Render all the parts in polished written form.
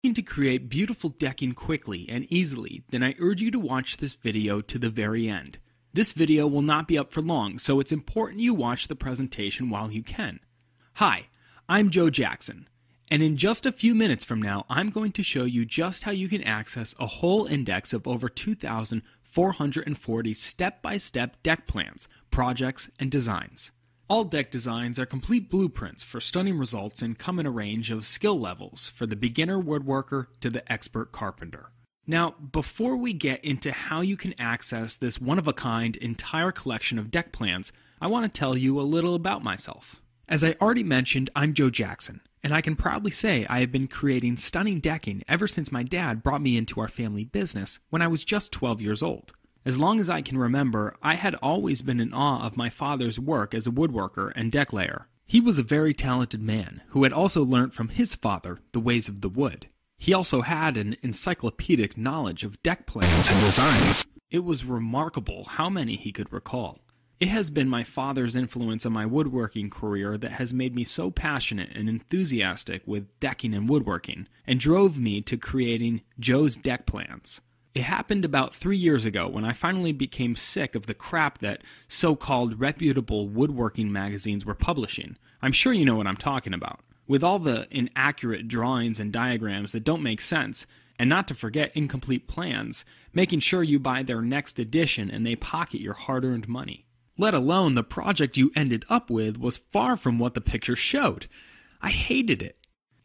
looking to create beautiful decking quickly and easily, then I urge you to watch this video to the very end. This video will not be up for long, so it's important you watch the presentation while you can. Hi, I'm Joe Jackson, and in just a few minutes from now, I'm going to show you just how you can access a whole index of over 2,440 step-by-step deck plans, projects, and designs. All deck designs are complete blueprints for stunning results and come in a range of skill levels for the beginner woodworker to the expert carpenter. Now, before we get into how you can access this one-of-a-kind entire collection of deck plans, I want to tell you a little about myself. As I already mentioned, I'm Joe Jackson, and I can proudly say I have been creating stunning decking ever since my dad brought me into our family business when I was just 12 years old. As long as I can remember, I had always been in awe of my father's work as a woodworker and deck layer. He was a very talented man who had also learnt from his father the ways of the wood. He also had an encyclopedic knowledge of deck plans and designs. It was remarkable how many he could recall. It has been my father's influence on my woodworking career that has made me so passionate and enthusiastic with decking and woodworking, and drove me to creating Joe's Deck Plans. It happened about 3 years ago when I finally became sick of the crap that so-called reputable woodworking magazines were publishing. I'm sure you know what I'm talking about. With all the inaccurate drawings and diagrams that don't make sense, and not to forget incomplete plans, making sure you buy their next edition and they pocket your hard-earned money. Let alone the project you ended up with was far from what the picture showed. I hated it.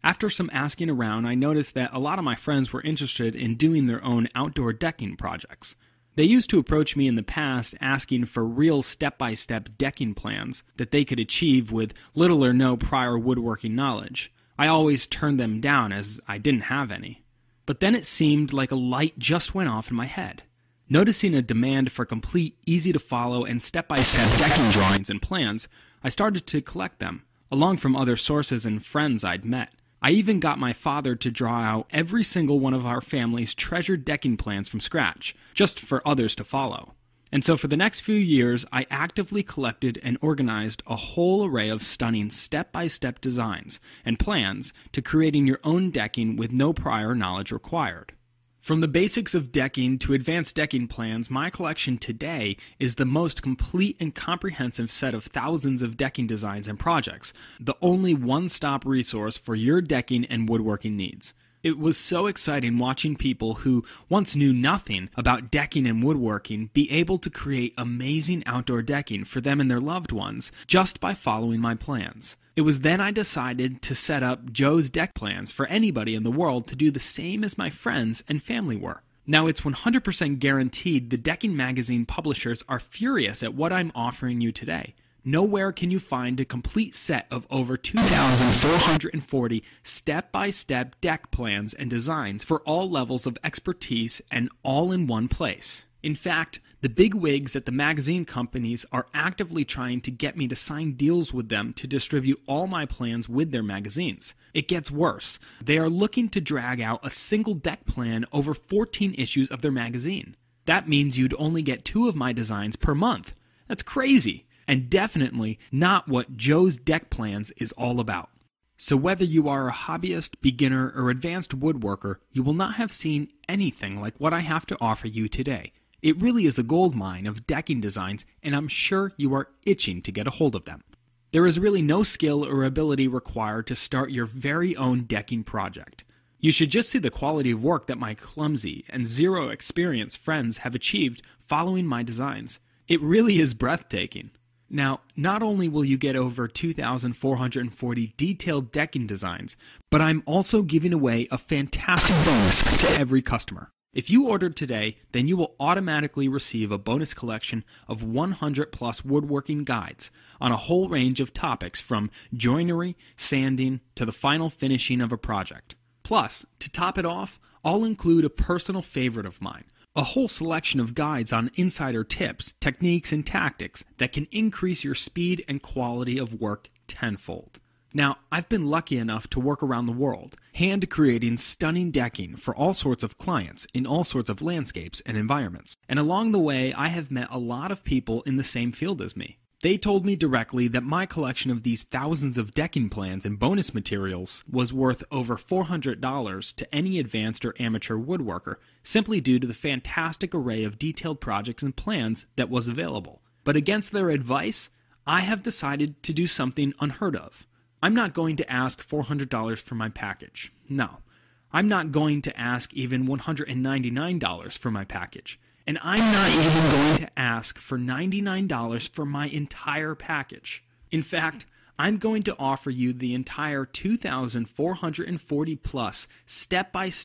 After some asking around, I noticed that a lot of my friends were interested in doing their own outdoor decking projects. They used to approach me in the past asking for real step-by-step decking plans that they could achieve with little or no prior woodworking knowledge. I always turned them down as I didn't have any. But then it seemed like a light just went off in my head. Noticing a demand for complete, easy-to-follow, and step-by-step decking drawings and plans, I started to collect them, along from other sources and friends I'd met. I even got my father to draw out every single one of our family's treasured decking plans from scratch, just for others to follow. And so for the next few years, I actively collected and organized a whole array of stunning step-by-step designs and plans to creating your own decking with no prior knowledge required. From the basics of decking to advanced decking plans, my collection today is the most complete and comprehensive set of thousands of decking designs and projects, the only one-stop resource for your decking and woodworking needs. It was so exciting watching people who once knew nothing about decking and woodworking be able to create amazing outdoor decking for them and their loved ones just by following my plans. It was then I decided to set up Joe's Deck Plans for anybody in the world to do the same as my friends and family were. Now it's 100% guaranteed the decking magazine publishers are furious at what I'm offering you today. Nowhere can you find a complete set of over 2,440 step-by-step deck plans and designs for all levels of expertise and all in one place. In fact, the big wigs at the magazine companies are actively trying to get me to sign deals with them to distribute all my plans with their magazines. It gets worse. They are looking to drag out a single deck plan over 14 issues of their magazine. That means you'd only get 2 of my designs per month. That's crazy, and definitely not what Joe's Deck Plans is all about. So whether you are a hobbyist, beginner, or advanced woodworker, you will not have seen anything like what I have to offer you today. It really is a goldmine of decking designs, and I'm sure you are itching to get a hold of them. There is really no skill or ability required to start your very own decking project. You should just see the quality of work that my clumsy and zero experience friends have achieved following my designs. It really is breathtaking. Now, not only will you get over 2,440 detailed decking designs, but I'm also giving away a fantastic bonus to every customer. If you order today, then you will automatically receive a bonus collection of 100 plus woodworking guides on a whole range of topics from joinery, sanding, to the final finishing of a project. Plus, to top it off, I'll include a personal favorite of mine, a whole selection of guides on insider tips, techniques, and tactics that can increase your speed and quality of work tenfold. Now, I've been lucky enough to work around the world, hand creating stunning decking for all sorts of clients in all sorts of landscapes and environments. And along the way, I have met a lot of people in the same field as me. They told me directly that my collection of these thousands of decking plans and bonus materials was worth over $400 to any advanced or amateur woodworker, simply due to the fantastic array of detailed projects and plans that was available. But against their advice, I have decided to do something unheard of. I'm not going to ask $400 for my package. No. I'm not going to ask even $199 for my package. And I'm not even going to ask for $99 for my entire package. In fact, I'm going to offer you the entire 2,440 plus step-by-step